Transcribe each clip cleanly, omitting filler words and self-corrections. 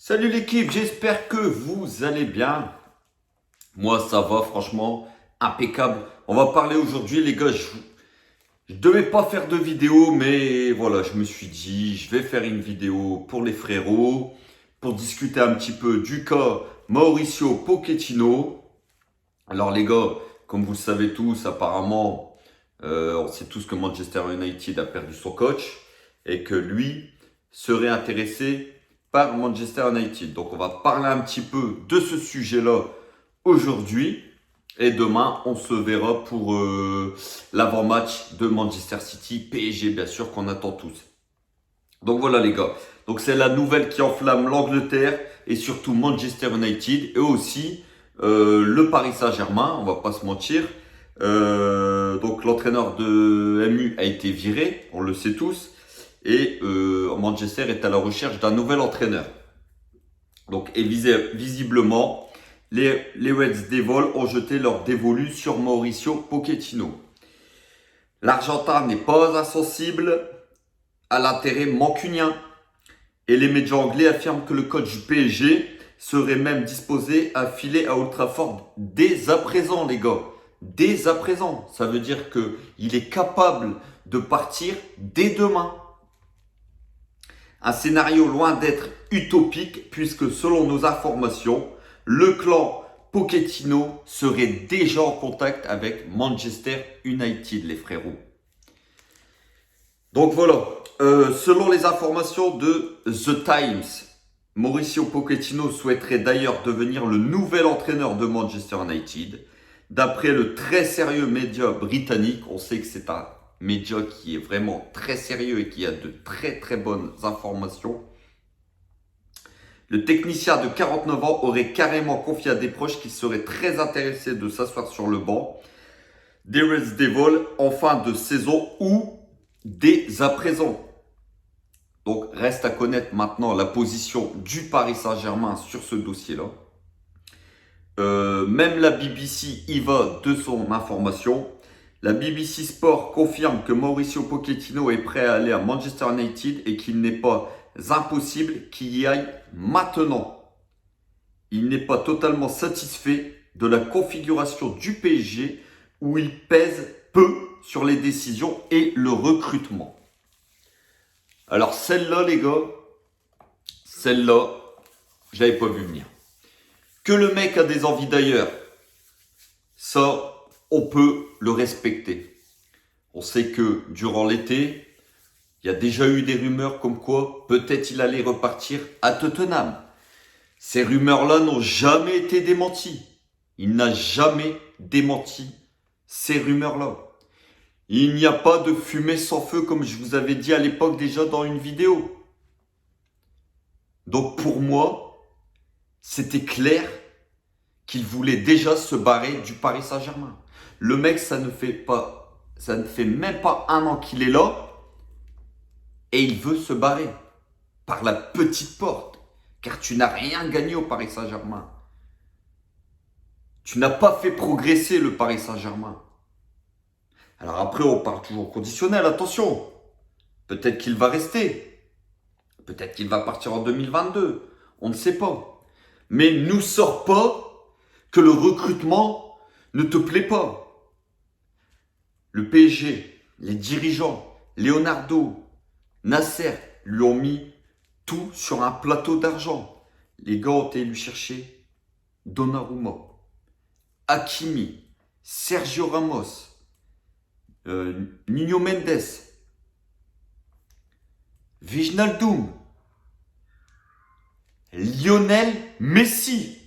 Salut l'équipe, j'espère que vous allez bien. Moi ça va franchement, impeccable. On va parler aujourd'hui les gars, je devais pas faire de vidéo mais voilà, je me suis dit je vais faire une vidéo pour les frérots, pour discuter un petit peu du cas Mauricio Pochettino. Alors les gars, comme vous le savez tous, apparemment, on sait tous que Manchester United a perdu son coach et que lui serait intéressé par Manchester United. Donc on va parler un petit peu de ce sujet-là aujourd'hui et demain on se verra pour l'avant-match de Manchester City PSG bien sûr qu'on attend tous. Donc voilà les gars. Donc c'est la nouvelle qui enflamme l'Angleterre et surtout Manchester United et aussi le Paris Saint-Germain, on va pas se mentir. Donc l'entraîneur de MU a été viré, on le sait tous. Et Manchester est à la recherche d'un nouvel entraîneur. Donc et visiblement, les Reds Devils ont jeté leur dévolu sur Mauricio Pochettino. L'Argentin n'est pas insensible à l'intérêt mancunien. Et les médias anglais affirment que le coach du PSG serait même disposé à filer à Old Trafford dès à présent, les gars. Dès à présent. Ça veut dire qu'il est capable de partir dès demain. Un scénario loin d'être utopique puisque selon nos informations, le clan Pochettino serait déjà en contact avec Manchester United, les frérots. Donc voilà, selon les informations de The Times, Mauricio Pochettino souhaiterait d'ailleurs devenir le nouvel entraîneur de Manchester United. D'après le très sérieux média britannique, on sait que c'est un média qui est vraiment très sérieux et qui a de très très bonnes informations. Le technicien de 49 ans aurait carrément confié à des proches qu'il serait très intéressé de s'asseoir sur le banc des Reds Devils en fin de saison ou dès à présent. Donc reste à connaître maintenant la position du Paris Saint-Germain sur ce dossier-là. Même la BBC y va de son information. La BBC Sport confirme que Mauricio Pochettino est prêt à aller à Manchester United et qu'il n'est pas impossible qu'il y aille maintenant. Il n'est pas totalement satisfait de la configuration du PSG où il pèse peu sur les décisions et le recrutement. Alors celle-là les gars, celle-là, je l'avais pas vu venir. Que le mec a des envies d'ailleurs, ça, on peut le respecter. On sait que durant l'été, il y a déjà eu des rumeurs comme quoi peut-être il allait repartir à Tottenham. Ces rumeurs-là n'ont jamais été démenties. Il n'a jamais démenti ces rumeurs-là. Il n'y a pas de fumée sans feu comme je vous avais dit à l'époque déjà dans une vidéo. Donc pour moi, c'était clair qu'il voulait déjà se barrer du Paris Saint-Germain. Le mec, ça ne fait même pas un an qu'il est là et il veut se barrer par la petite porte. Car tu n'as rien gagné au Paris Saint-Germain. Tu n'as pas fait progresser le Paris Saint-Germain. Alors après, on parle toujours conditionnel, attention. Peut-être qu'il va rester. Peut-être qu'il va partir en 2022. On ne sait pas. Mais nous sort pas que le recrutement ne te plaît pas. Le PSG, les dirigeants, Leonardo, Nasser lui ont mis tout sur un plateau d'argent. Les gars ont été lui chercher Donnarumma, Hakimi, Sergio Ramos, Nuno Mendes, Wijnaldum, Lionel Messi.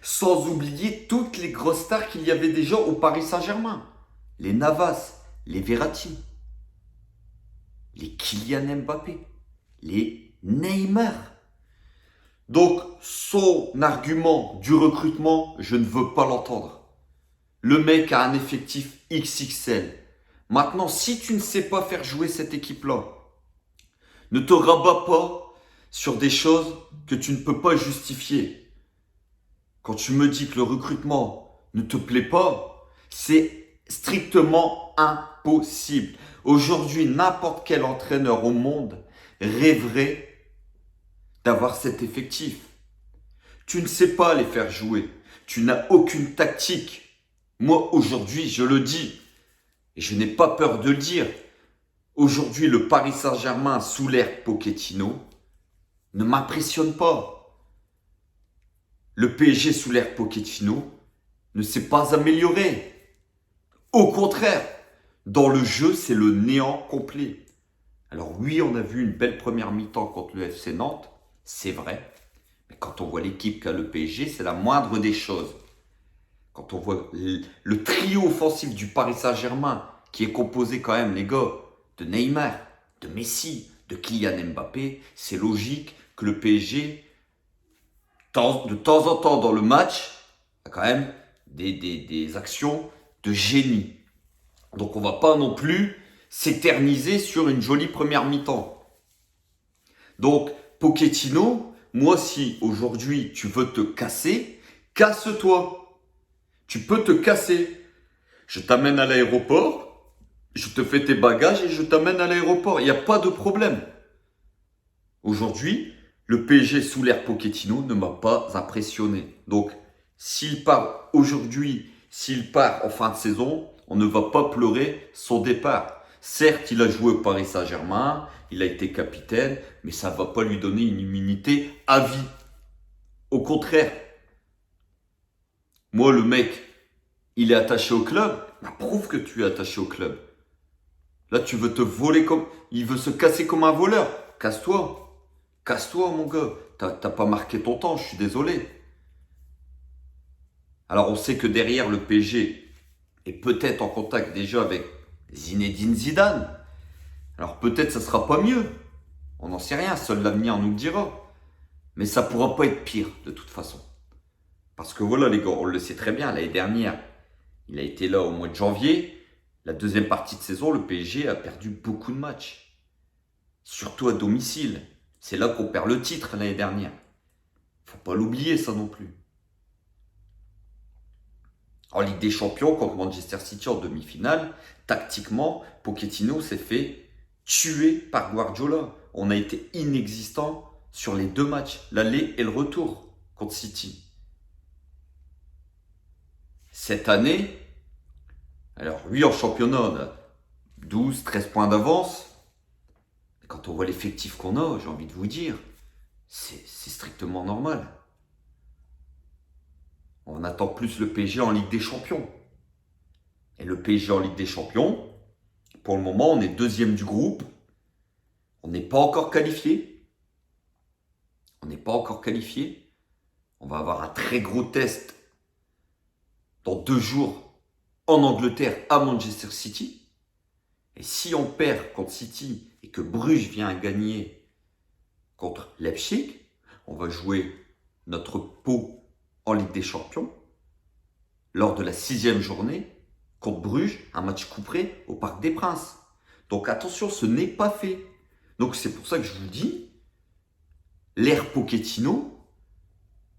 Sans oublier toutes les grosses stars qu'il y avait déjà au Paris Saint-Germain. Les Navas, les Verratti, les Kylian Mbappé, les Neymar. Donc, son argument du recrutement, je ne veux pas l'entendre. Le mec a un effectif XXL. Maintenant, si tu ne sais pas faire jouer cette équipe-là, ne te rabats pas sur des choses que tu ne peux pas justifier. Quand tu me dis que le recrutement ne te plaît pas, c'est strictement impossible. Aujourd'hui, n'importe quel entraîneur au monde rêverait d'avoir cet effectif. Tu ne sais pas les faire jouer. Tu n'as aucune tactique. Moi, aujourd'hui, je le dis, et je n'ai pas peur de le dire. Aujourd'hui, le Paris Saint-Germain sous l'ère Pochettino ne m'impressionne pas. Le PSG sous l'ère Pochettino ne s'est pas amélioré. Au contraire, dans le jeu, c'est le néant complet. Alors oui, on a vu une belle première mi-temps contre le FC Nantes, c'est vrai. Mais quand on voit l'équipe qu'a le PSG, c'est la moindre des choses. Quand on voit le trio offensif du Paris Saint-Germain, qui est composé quand même, les gars, de Neymar, de Messi, de Kylian Mbappé, c'est logique que le PSG, de temps en temps dans le match, a quand même des actions de génie. Donc on ne va pas non plus s'éterniser sur une jolie première mi-temps. Donc Pochettino, moi si aujourd'hui tu veux te casser, casse-toi. Tu peux te casser. Je t'amène à l'aéroport, je te fais tes bagages et je t'amène à l'aéroport. Il n'y a pas de problème. Aujourd'hui, le PSG sous l'ère Pochettino ne m'a pas impressionné. Donc, s'il part aujourd'hui, s'il part en fin de saison, on ne va pas pleurer son départ. Certes, il a joué au Paris Saint-Germain, il a été capitaine, mais ça ne va pas lui donner une immunité à vie. Au contraire, moi, le mec, il est attaché au club. Bah, prouve que tu es attaché au club. Là, tu veux te voler comme... Il veut se casser comme un voleur. Casse-toi. Casse-toi, mon gars. T'as pas marqué ton temps, je suis désolé. Alors, on sait que derrière, le PSG est peut-être en contact déjà avec Zinedine Zidane. Alors, peut-être ça sera pas mieux. On n'en sait rien, seul l'avenir nous le dira. Mais ça pourra pas être pire, de toute façon. Parce que voilà, les gars, on le sait très bien, l'année dernière, il a été là au mois de janvier. La deuxième partie de saison, le PSG a perdu beaucoup de matchs. Surtout à domicile. C'est là qu'on perd le titre l'année dernière. Faut pas l'oublier, ça non plus. En Ligue des Champions, contre Manchester City en demi-finale, tactiquement, Pochettino s'est fait tuer par Guardiola. On a été inexistant sur les deux matchs, l'aller et le retour contre City. Cette année, alors lui en championnat, on a 12, 13 points d'avance. Quand on voit l'effectif qu'on a, j'ai envie de vous dire, c'est strictement normal. On attend plus le PSG en Ligue des Champions. Et le PSG en Ligue des Champions, pour le moment, on est deuxième du groupe. On n'est pas encore qualifié. On n'est pas encore qualifié. On va avoir un très gros test dans 2 jours en Angleterre à Manchester City. Et si on perd contre City et que Bruges vient à gagner contre Leipzig, on va jouer notre pot en Ligue des Champions lors de la 6e journée contre Bruges, un match couperé au Parc des Princes. Donc attention, ce n'est pas fait. Donc c'est pour ça que je vous dis, l'ère Pochettino,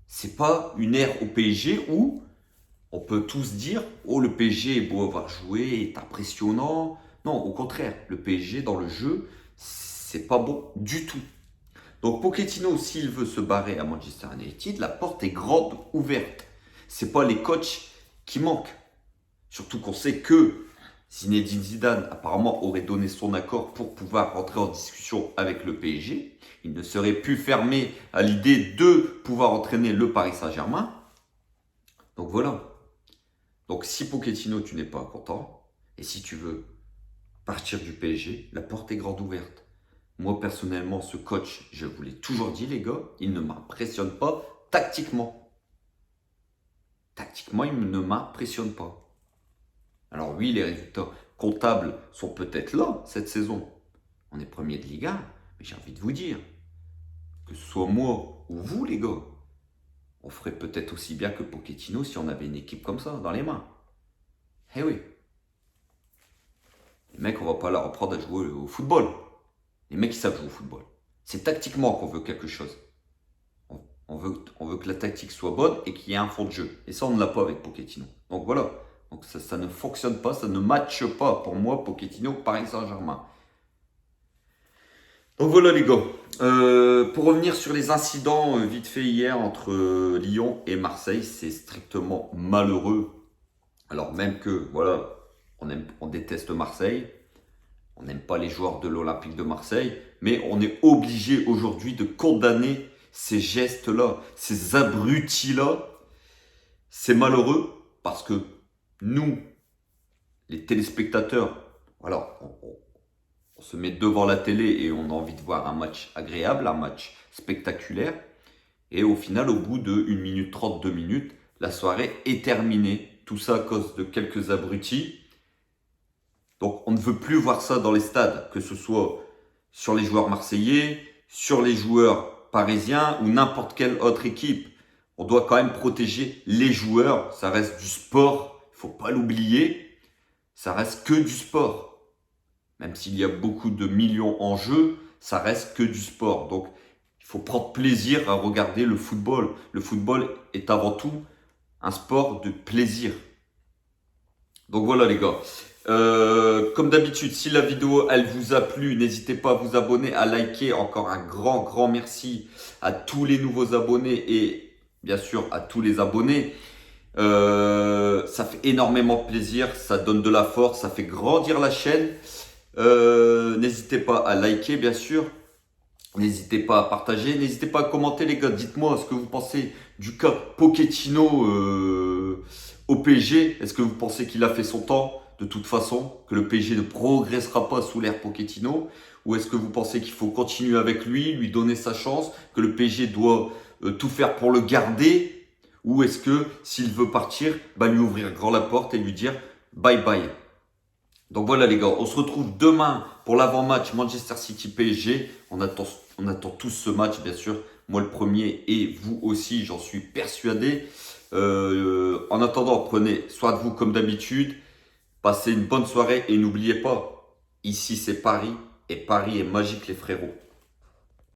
c'est pas une ère au PSG où on peut tous dire « Oh, le PSG est beau avoir joué, est impressionnant ». Non, au contraire, le PSG dans le jeu, c'est pas bon du tout. Donc Pochettino, s'il veut se barrer à Manchester United, la porte est grande ouverte. C'est pas les coachs qui manquent. Surtout qu'on sait que Zinedine Zidane apparemment aurait donné son accord pour pouvoir rentrer en discussion avec le PSG. Il ne serait plus fermé à l'idée de pouvoir entraîner le Paris Saint-Germain. Donc voilà. Donc si Pochettino, tu n'es pas content, et si tu veux partir du PSG, la porte est grande ouverte. Moi, personnellement, ce coach, je vous l'ai toujours dit, les gars, il ne m'impressionne pas tactiquement. Tactiquement, il ne m'impressionne pas. Alors oui, les résultats comptables sont peut-être là, cette saison. On est premier de Ligue 1, mais j'ai envie de vous dire, que ce soit moi ou vous, les gars, on ferait peut-être aussi bien que Pochettino si on avait une équipe comme ça, dans les mains. Eh oui. Les mecs, on va pas leur apprendre à jouer au football. Les mecs, ils savent jouer au football. C'est tactiquement qu'on veut quelque chose. On veut que la tactique soit bonne et qu'il y ait un fond de jeu. Et ça, on ne l'a pas avec Pochettino. Donc voilà. Donc ça ne fonctionne pas, ça ne matche pas pour moi, Pochettino, Paris Saint-Germain. Donc voilà les gars. Pour revenir sur les incidents vite fait hier entre Lyon et Marseille, c'est strictement malheureux. Alors même que voilà, on déteste Marseille, on n'aime pas les joueurs de l'Olympique de Marseille, mais on est obligé aujourd'hui de condamner ces gestes-là, ces abrutis-là. C'est malheureux parce que nous, les téléspectateurs, voilà, on se met devant la télé et on a envie de voir un match agréable, un match spectaculaire. Et au final, au bout de 1 minute 30, 2 minutes, la soirée est terminée. Tout ça à cause de quelques abrutis. Donc on ne veut plus voir ça dans les stades, que ce soit sur les joueurs marseillais, sur les joueurs parisiens ou n'importe quelle autre équipe. On doit quand même protéger les joueurs. Ça reste du sport, il ne faut pas l'oublier. Ça reste que du sport. Même s'il y a beaucoup de millions en jeu, ça reste que du sport. Donc, il faut prendre plaisir à regarder le football. Le football est avant tout un sport de plaisir. Donc voilà les gars. Comme d'habitude, si la vidéo elle vous a plu, n'hésitez pas à vous abonner, à liker. Encore un grand merci à tous les nouveaux abonnés et bien sûr à tous les abonnés. Ça fait énormément plaisir, ça donne de la force, ça fait grandir la chaîne. N'hésitez pas à liker bien sûr, n'hésitez pas à partager, n'hésitez pas à commenter les gars, dites-moi ce que vous pensez du cas Pochettino au PSG. Est-ce que vous pensez qu'il a fait son temps de toute façon, que le PSG ne progressera pas sous l'ère Pochettino, ou est-ce que vous pensez qu'il faut continuer avec lui donner sa chance, que le PSG doit tout faire pour le garder, ou est-ce que s'il veut partir, lui ouvrir grand la porte et lui dire bye bye. Donc voilà les gars, on se retrouve demain pour l'avant-match Manchester City PSG. On attend tous ce match bien sûr, moi le premier et vous aussi, j'en suis persuadé. En attendant, prenez soin de vous comme d'habitude, passez une bonne soirée et n'oubliez pas, ici c'est Paris et Paris est magique les frérots.